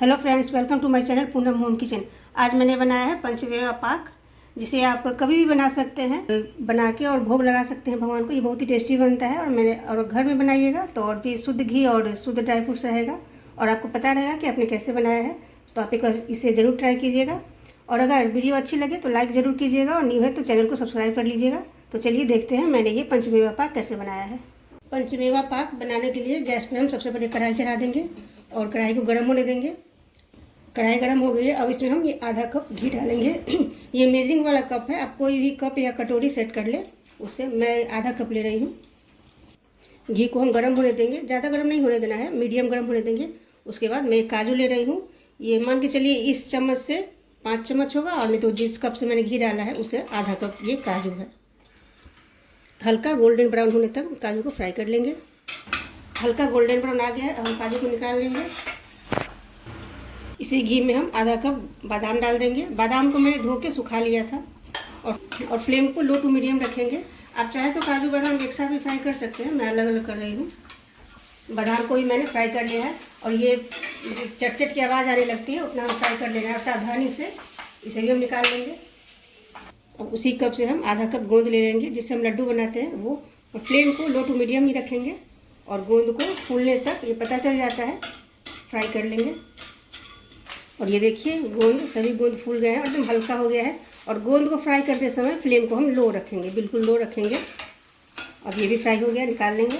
Hello friends, welcome to my channel Poonam home kitchen. आज मैंने बनाया है पंचमेवा पाक, जिसे आप कभी भी बना सकते हैं, बना के और भोग लगा सकते हैं भगवान को। ये बहुत ही टेस्टी बनता है और घर में बनाइएगा तो और भी शुद्ध घी और शुद्ध ड्राई फ्रूट्स रहेगा और आपको पता रहेगा कि आपने कैसे बनाया है। तो आप एक बार इसे ज़रूर ट्राई कीजिएगा और अगर वीडियो अच्छी लगे तो लाइक ज़रूर कीजिएगा और न्यू है तो चैनल को सब्सक्राइब कर लीजिएगा। तो चलिए देखते हैं मैंने ये पंचमेवा पाक कैसे बनाया है। पंचमेवा पाक बनाने के लिए गैस पर हम सबसे पहले कढ़ाई चढ़ा देंगे और कढ़ाई को गर्म होने देंगे। कढ़ाई गर्म हो गई है। अब इसमें हम ये आधा कप घी डालेंगे। ये मेजरिंग वाला कप है, आप कोई भी कप या कटोरी सेट कर ले, उससे मैं आधा कप ले रही हूँ। घी को हम गर्म होने देंगे, ज़्यादा गर्म नहीं होने देना है, मीडियम गर्म होने देंगे। उसके बाद मैं काजू ले रही हूँ। ये मान के चलिए इस चम्मच से 5 चम्मच होगा, और नहीं तो जिस कप से मैंने घी डाला है उसे आधा कप ये काजू है। हल्का गोल्डन ब्राउन होने तक काजू को फ्राई कर लेंगे। हल्का गोल्डन ब्राउन आ गया है, अब हम काजू को निकाल लेंगे। इसी घी में हम आधा कप बादाम डाल देंगे। बादाम को मैंने धो के सुखा लिया था और फ्लेम को लो टू मीडियम रखेंगे। आप चाहे तो काजू बादाम एक साथ भी फ्राई कर सकते हैं, मैं अलग अलग कर रही हूँ। बादाम को भी मैंने फ्राई कर लिया है और ये चट चट की आवाज़ आने लगती है, उतना हम फ्राई कर लेना है और सावधानी से इसे भी हम निकाल लेंगे। और उसी कप से हम आधा कप गोंद ले लेंगे, जिससे हम लड्डू बनाते हैं वो। और फ्लेम को लो टू मीडियम ही रखेंगे और गोंद को फूलने तक, ये पता चल जाता है, फ्राई कर लेंगे। और ये देखिए सभी गोंद फूल गए हैं और एकदम हल्का हो गया है। और गोंद को फ्राई करते समय फ्लेम को हम लो रखेंगे, बिल्कुल लो रखेंगे। अब ये भी फ्राई हो गया, निकाल लेंगे।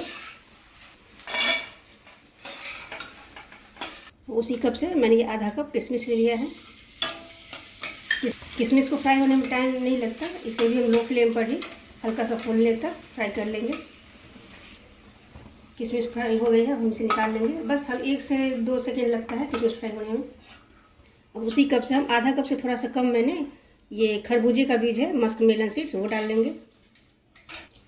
उसी कप से मैंने ये आधा कप किशमिश ले लिया है। किशमिश को फ्राई होने में टाइम नहीं लगता, इसे भी हम लो फ्लेम पर ही हल्का सा फूलने तक फ्राई कर लेंगे। किशमिश फ्राई हो गई है, हम इसे निकाल लेंगे। बस 1 से 2 सेकेंड लगता है किशमिश फ्राई होने में। अब उसी कप से हम आधा कप से थोड़ा सा कम मैंने ये खरबूजे का बीज है, मस्क मेलन सीड्स, वो डाल लेंगे।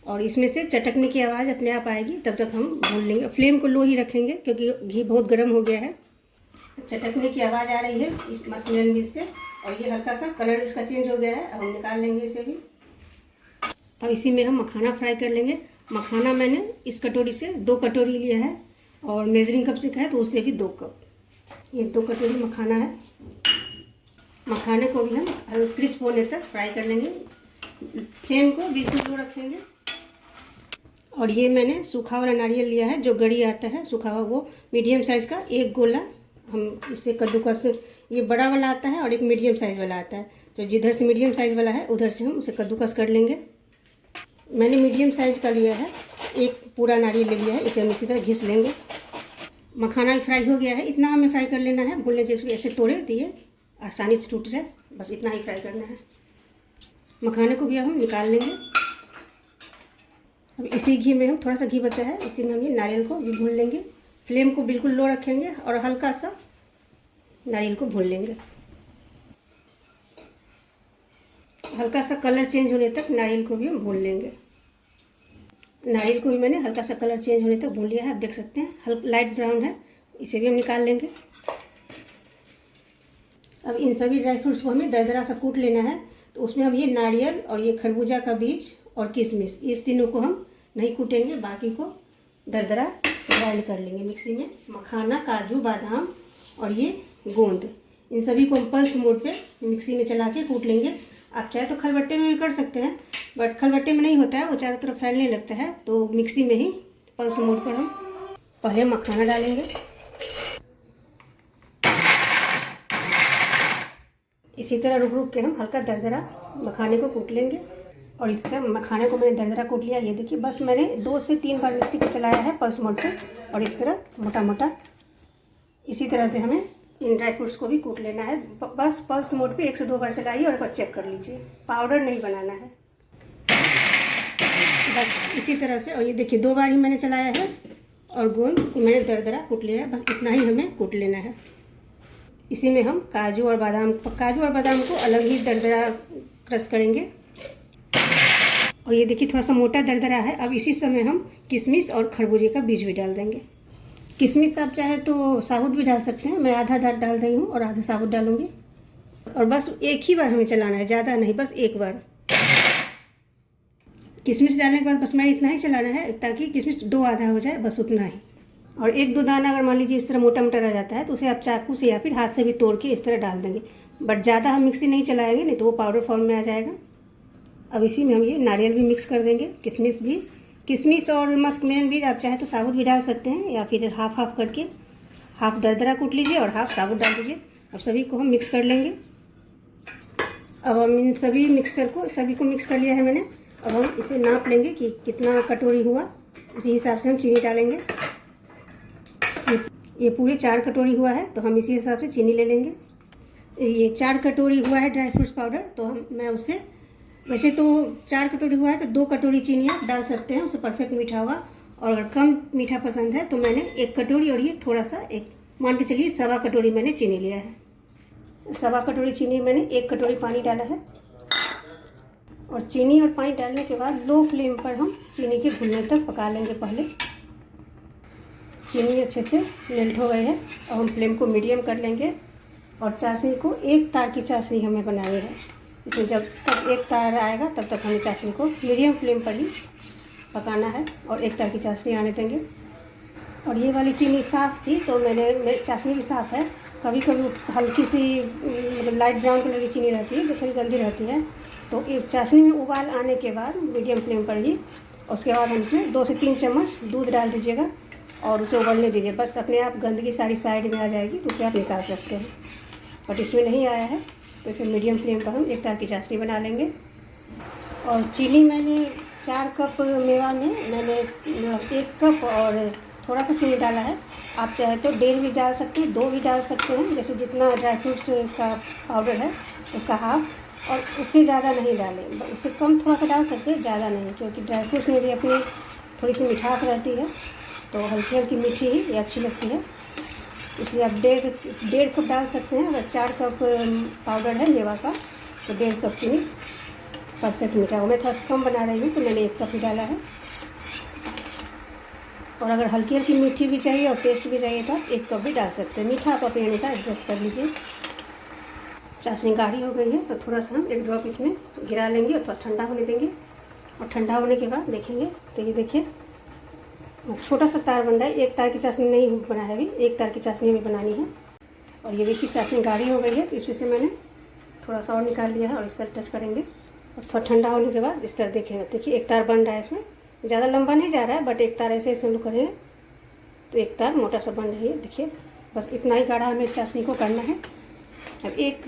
और इसमें से चटकने की आवाज़ अपने आप आएगी, तब तक हम भून लेंगे। फ्लेम को लो ही रखेंगे क्योंकि घी बहुत गर्म हो गया है। चटकने की आवाज़ आ रही है इस मस्क मेलन बीज से, और ये हल्का सा कलर इसका चेंज हो गया है। अब हम निकाल लेंगे इसे भी। और इसी में हम मखाना फ्राई कर लेंगे। मखाना मैंने इस कटोरी से 2 कटोरी लिया है और मेजरिंग कप से कहे तो उससे भी 2 कप, ये 2 कटोरी मखाना है। मखाने को भी हम क्रिस्प होने तक फ्राई कर लेंगे। फ्लेम को बिल्कुल लो रखेंगे। और ये मैंने सूखा वाला नारियल लिया है, जो गड़ी आता है सूखा हुआ, वो मीडियम साइज़ का 1 गोला हम इससे कद्दूकस, ये बड़ा वाला आता है और एक मीडियम साइज़ वाला आता है, तो जिधर से मीडियम साइज़ वाला है उधर से हम उसे कद्दूकस कर लेंगे। मैंने मीडियम साइज़ का लिया है, एक पूरा नारियल ले लिया है, इसे हम इसी तरह घिस लेंगे। मखाना भी फ्राई हो गया है, इतना हमें फ्राई कर लेना है, भूलने जैसे ऐसे तोड़े दिए आसानी से टूट जाए, बस इतना ही फ्राई करना है। मखाने को भी हम निकाल लेंगे। अब इसी घी में हम, थोड़ा सा घी बचा है, इसी में हम ये नारियल को भी भून लेंगे। फ्लेम को बिल्कुल लो रखेंगे और हल्का सा नारियल को भून लेंगे। हल्का सा कलर चेंज होने तक नारियल को भी हम भून लेंगे। नारियल को भी मैंने हल्का सा कलर चेंज होने तक भून लिया है, आप देख सकते हैं हल्का लाइट ब्राउन है, इसे भी हम निकाल लेंगे। अब इन सभी ड्राई फ्रूट्स को हमें दरदरा सा कूट लेना है, तो उसमें हम ये नारियल और ये खरबूजा का बीज और किशमिश, इस तीनों को हम नहीं कूटेंगे, बाकी को दरदरा ग्राइंड कर लेंगे मिक्सी में। मखाना, काजू, बादाम और ये गोंद, इन सभी को हम पल्स मोड पे मिक्सी में चला के कूट लेंगे। आप चाहे तो खलबट्टे में भी कर सकते हैं, बट खलबट्टे में नहीं होता है, वो चारों तरफ फैलने लगता है, तो मिक्सी में ही पल्स मोड पर हम पहले मखाना डालेंगे। इसी तरह रुक रुक के हम हल्का दरदरा मखाने को कूट लेंगे। और इस तरह मखाने को मैंने दरदरा कूट लिया, ये देखिए, बस मैंने 2 से 3 बार मिक्सी को चलाया है पल्स मोड पे, और इस तरह मोटा मोटा इसी तरह से हमें इन ड्राई फ्रूट्स को भी कूट लेना है। बस पल्स मोड पे 1 से 2 बार चलाइए और एक बार चेक कर लीजिए, पाउडर नहीं बनाना है, बस इसी तरह से। और ये देखिए 2 बार ही मैंने चलाया है और गोंद मैंने दरदरा कूट लिया है, बस इतना ही हमें कूट लेना है। इसी में हम काजू और बादाम को अलग ही दरदरा क्रश करेंगे। और ये देखिए थोड़ा सा मोटा दरदरा है। अब इसी समय हम किशमिश और खरबूजे का बीज भी डाल देंगे। किशमिश आप चाहे तो साबुत भी डाल सकते हैं, मैं आधा डाल रही हूँ और आधा साबुत डालूंगी। और बस एक ही बार हमें चलाना है, ज़्यादा नहीं, बस एक बार। किशमिश डालने के बाद बस मैंने इतना ही चलाना है ताकि किशमिश 2 आधा हो जाए, बस उतना ही। और एक दो दाना अगर मान लीजिए इस तरह मोटा मोटा रह जाता है तो उसे आप चाकू से या फिर हाथ से भी तोड़ के इस तरह डाल देंगे, बट ज़्यादा हम मिक्सी नहीं चलाएंगे, नहीं तो वो पाउडर फॉर्म में आ जाएगा। अब इसी में हम ये नारियल भी मिक्स कर देंगे, किशमिश और मस्क मेलन भी आप चाहे तो साबुत भी डाल सकते हैं, या फिर हाफ हाफ करके, हाफ दरदरा कूट लीजिए और हाफ साबुत डाल दीजिए। अब सभी को हम मिक्स कर लेंगे। अब हम इन सभी को मिक्स कर लिया है मैंने। अब हम इसे नाप लेंगे कि कितना कटोरी हुआ, उसी हिसाब से हम चीनी डालेंगे। ये पूरे 4 कटोरी हुआ है तो हम इसी हिसाब से चीनी ले लेंगे। ये 4 कटोरी हुआ है ड्राई फ्रूट्स पाउडर, तो मैं उससे, वैसे तो 4 कटोरी हुआ है तो 2 कटोरी चीनी आप डाल सकते हैं, उससे परफेक्ट मीठा होगा। और अगर कम मीठा पसंद है तो मैंने 1 कटोरी, और ये थोड़ा सा, एक मान के चलिए 1.25 कटोरी मैंने चीनी लिया है। 1.25 कटोरी चीनी मैंने 1 कटोरी पानी डाला है। और चीनी और पानी डालने के बाद लो फ्लेम पर हम चीनी के घुलने तक पका लेंगे। पहले चीनी अच्छे से मेल्ट हो गई है, अब हम फ्लेम को मीडियम कर लेंगे। और चाशनी को 1 तार की चाशनी हमें बनानी है। इसमें जब तक 1 तार आएगा तब तक हमें चाशनी को मीडियम फ्लेम पर ही पकाना है और 1 तार की चाशनी आने देंगे। और ये वाली चीनी साफ़ थी तो मेरी चाशनी भी साफ़ है। कभी कभी हल्की सी मतलब लाइट ब्राउन कलर की चीनी रहती है जो थोड़ी गंदी रहती है, तो एक चाशनी में उबाल आने के बाद मीडियम फ्लेम पर ही, उसके बाद हम इसमें 2 से 3 चम्मच दूध डाल दीजिएगा और उसे उबलने दीजिए। बस अपने आप गंदगी सारी साइड में आ जाएगी तो उसे आप निकाल सकते हैं। बट इसमें नहीं आया है तो इसे मीडियम फ्लेम पर हम 1 तार की चाशनी बना लेंगे। और चीनी मैंने 4 कप मेवा में मैंने 1 कप और थोड़ा सा चीनी डाला है। आप चाहे तो 1.5 भी डाल सकते हैं, 2 भी डाल सकते हैं, जैसे जितना ड्राई फ्रूट्स का पाउडर है उसका हाफ, और उससे ज़्यादा नहीं डालें, उससे कम थोड़ा सा डाल सकते हैं, ज़्यादा नहीं, क्योंकि ड्राई फ्रूट्स में भी अपनी थोड़ी सी मिठास रहती है तो हल्की हल्की मीठी ही ये अच्छी लगती है। इसलिए आप 1.5 कप डाल सकते हैं। अगर 4 कप पाउडर है मेवा का तो 1.5 कप चीनी परफेक्ट मीठा हो। मैं थोड़ा सा कम बना रही हूँ तो मैंने 1 कप ही डाला है। और अगर हल्की हल्की मीठी भी चाहिए और टेस्ट भी चाहिए तो आप 1 कप भी डाल सकते हैं। मीठा आप अपने अनुसार एडजस्ट कर लीजिए। चाशनी गाढ़ी हो गई है तो थोड़ा सा हम 1 ड्रॉप इसमें गिरा लेंगे और थोड़ा ठंडा होने देंगे। और ठंडा होने के बाद देखेंगे तो ये देखिए छोटा सा तार बन रहा है। 1 तार की चाशनी नहीं बना है, अभी 1 तार की चाशनी हमें बनानी है। और ये देखिए चाशनी गाढ़ी हो गई है तो इसमें से मैंने थोड़ा सा और निकाल लिया है और इस तरह टच करेंगे। और थोड़ा ठंडा होने के बाद इस तरह देखेंगे, देखिए 1 तार बन रहा है। इसमें ज़्यादा लंबा नहीं जा रहा है, बट 1 तार ऐसे हम लोग करेंगे तो 1 तार मोटा सा बन रही है। देखिए बस इतना ही गाढ़ा हमें चाशनी को करना है। अब एक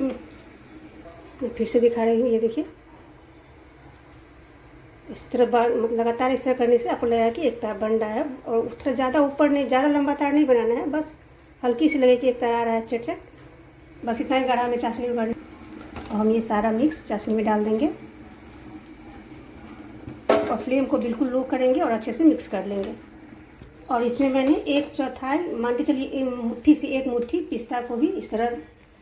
फिर से दिखा रही हूँ, ये देखिए इस तरह लगातार इस तरह करने से आपको लगेगा कि 1 तार बन रहा है। और थोड़ा ज़्यादा ऊपर नहीं, ज़्यादा लंबा तार नहीं बनाना है, बस हल्की सी लगे कि 1 तार आ रहा है चट चट, बस इतना ही गाढ़ा हमें चाशनी में करना है। और हम ये सारा मिक्स चाशनी में डाल देंगे और फ्लेम को बिल्कुल लो करेंगे और अच्छे से मिक्स कर लेंगे। और इसमें मैंने 1/4 मान के चलिए मुट्ठी से 1 मुट्ठी पिस्ता को भी इस तरह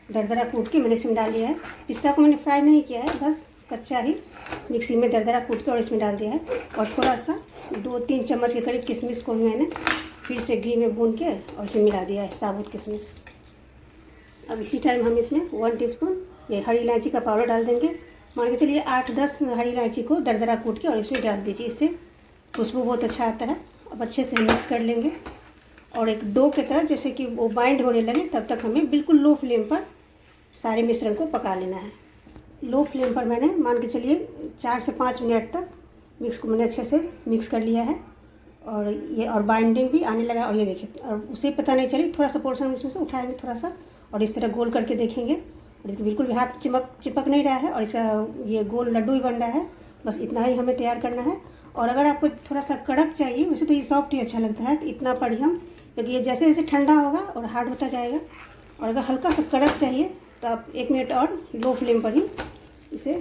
दरदरा कूट के मैंने इसमें डाल दिया है। पिस्ता को मैंने फ्राई नहीं किया है, बस कच्चा ही मिक्सी में दरदरा कूट के और इसमें डाल दिया है। और थोड़ा सा 2-3 चम्मच के करीब किशमिश को भी मैंने फिर से घी में भून के और इसमें मिला दिया है, साबुत किशमिश। अब इसी टाइम हम इसमें 1 टीस्पून ये हरी इलायची का पाउडर डाल देंगे। मान के चलिए 8-10 हरी इलायची को दरदरा कूट के और इसमें डाल दीजिए, इससे खुशबू बहुत अच्छा आता है। अब अच्छे से मिक्स कर लेंगे और एक डो की तरह जैसे कि वो बाइंड होने लगे तब तक हमें बिल्कुल लो फ्लेम पर सारे मिश्रण को पका लेना है। लो फ्लेम पर मैंने मान के चलिए 4 से 5 मिनट तक मिक्स को मैंने अच्छे से मिक्स कर लिया है। और ये और बाइंडिंग भी आने लगा। और ये देखिए, और उसे पता नहीं चली, थोड़ा सा पोर्शन इसमें से उठाएंगे थोड़ा सा और इस तरह गोल करके देखेंगे, और बिल्कुल भी हाथ चिपक नहीं रहा है और इसका ये गोल लड्डू ही बन रहा है। बस इतना ही हमें तैयार करना है। और अगर आपको थोड़ा सा कड़क चाहिए, वैसे तो ये सॉफ्ट ही अच्छा लगता है, तो इतना पर ही हम, क्योंकि ये जैसे जैसे ठंडा होगा और हार्ड होता जाएगा। और अगर हल्का सा कड़क चाहिए तो आप 1 मिनट और लो फ्लेम पर ही इसे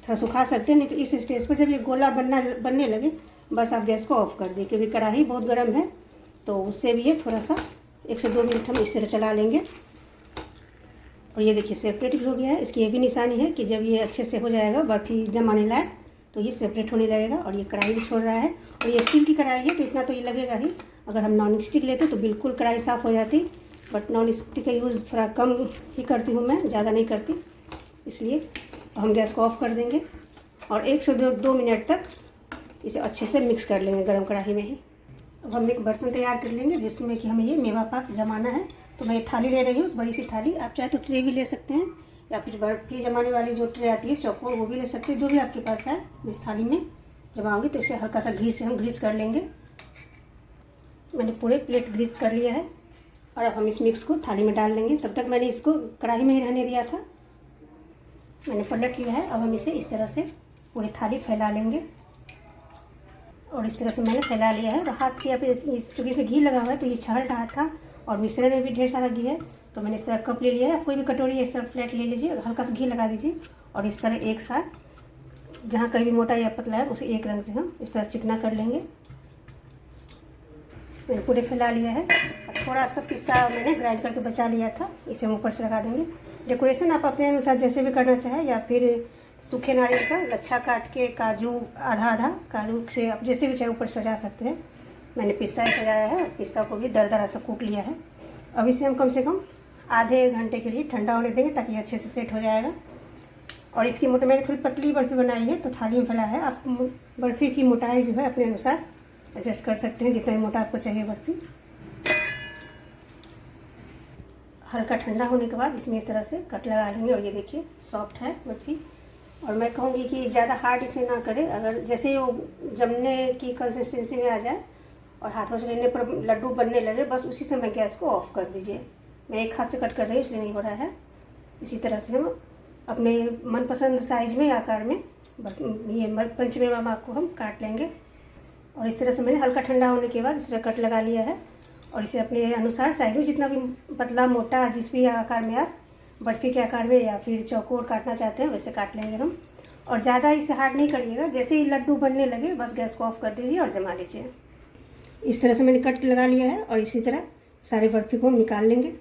थोड़ा सुखा सकते हैं। नहीं तो इस स्टेज पर जब ये गोला बनने लगे बस आप गैस को ऑफ कर दें, क्योंकि कढ़ाई बहुत गर्म है तो उससे भी ये थोड़ा सा 1 से 2 मिनट हम इस तरह चला लेंगे। और ये देखिए सेपरेट भी हो गया है। इसकी ये भी निशानी है कि जब ये अच्छे से हो जाएगा बर्फी जमाने लायक तो ये सेपरेट होने लगेगा। और ये कढ़ाई भी छोड़ रहा है और ये स्टील की कढ़ाई है तो इतना तो ये लगेगा ही। अगर हम नॉन स्टिक लेते तो बिल्कुल कढ़ाई साफ़ हो जाती, बट नॉन स्टिक का यूज़ थोड़ा कम ही करती हूँ मैं, ज़्यादा नहीं करती, इसलिए हम गैस को ऑफ कर देंगे और 1 से 2 मिनट तक इसे अच्छे से मिक्स कर लेंगे गर्म कढ़ाई में ही। अब हम एक बर्तन तैयार कर लेंगे जिसमें कि हमें ये मेवा पाक जमाना है। तो मैं ये थाली ले रही हूँ, बड़ी सी थाली। आप चाहे तो ट्रे भी ले सकते हैं या फिर बर्फी जमाने वाली जो ट्रे आती है चौकोर, वो भी ले सकते हैं, जो भी आपके पास है। इस थाली में जमाओगे तो इसे हल्का सा घी से हम ग्रीस कर लेंगे। मैंने पूरे प्लेट ग्रीस कर लिया है और अब हम इस मिक्स को थाली में डाल लेंगे। तब तक मैंने इसको कढ़ाई में ही रहने दिया था, मैंने पलट लिया है। अब हम इसे इस तरह से पूरी थाली फैला लेंगे और इस तरह से मैंने फैला लिया है। और हाथ से या फिर चूँकि इसमें घी लगा हुआ है तो ये छाल रहा था और मिश्रण में भी ढेर सारा घी है, तो मैंने इस तरह कप ले लिया है। कोई भी कटोरी इस तरह फ्लैट ले लीजिए, हल्का सा घी लगा दीजिए और इस तरह एक साथ जहाँ कहीं भी मोटा या पतला है उसे एक रंग से हम इस तरह चिकना कर लेंगे। मैंने पूरे फैला लिया है। थोड़ा सा पिस्ता मैंने ग्राइंड करके बचा लिया था, इसे हम ऊपर से लगा देंगे। डेकोरेशन आप अपने अनुसार जैसे भी करना चाहें, या फिर सूखे नारियल का लच्छा काट के काजू आधा आधा काजू से आप जैसे भी चाहे ऊपर सजा सकते हैं। मैंने पिस्ता सजाया है, पिस्ता को भी दरदरा सा कूट लिया है। अब इसे हम कम से कम आधे घंटे के लिए ठंडा होने देंगे ताकि अच्छे से सेट हो जाएगा। और इसकी मोटाई मैंने थोड़ी पतली बर्फ़ी बनाई है तो थाली में फैला है। आप बर्फ़ी की मोटाई जो है अपने अनुसार एडजस्ट कर सकते हैं, जितना मोटा आपको चाहिए बर्फ़ी। हल्का ठंडा होने के बाद इसमें इस तरह से कट लगा लेंगे और ये देखिए सॉफ्ट है बर्फ़ी। और मैं कहूँगी कि ज़्यादा हार्ड इसे ना करें, अगर जैसे ही वो जमने की कंसिस्टेंसी में आ जाए और हाथों से लेने पर लड्डू बनने लगे, बस उसी समय गैस को ऑफ कर दीजिए। मैं एक हाथ से कट कर रही हूँ इसलिए नहीं हो रहा है। इसी तरह से हम अपने मनपसंद साइज़ में आकार में ये पंचमेवा माँ को हम काट लेंगे। और इस तरह से मैंने हल्का ठंडा होने के बाद इस तरह कट लगा लिया है और इसे अपने अनुसार साइज में जितना भी पतला मोटा जिस भी आकार में आप बर्फ़ी के आकार में या फिर चौकोर काटना चाहते हैं वैसे काट लेंगे हम। और ज़्यादा इसे हार्ड नहीं करिएगा, जैसे ही लड्डू बनने लगे बस गैस को ऑफ कर दीजिए और जमा लीजिए। इस तरह से मैंने कट लगा लिया है और इसी तरह सारे बर्फ़ी को हम निकाल लेंगे।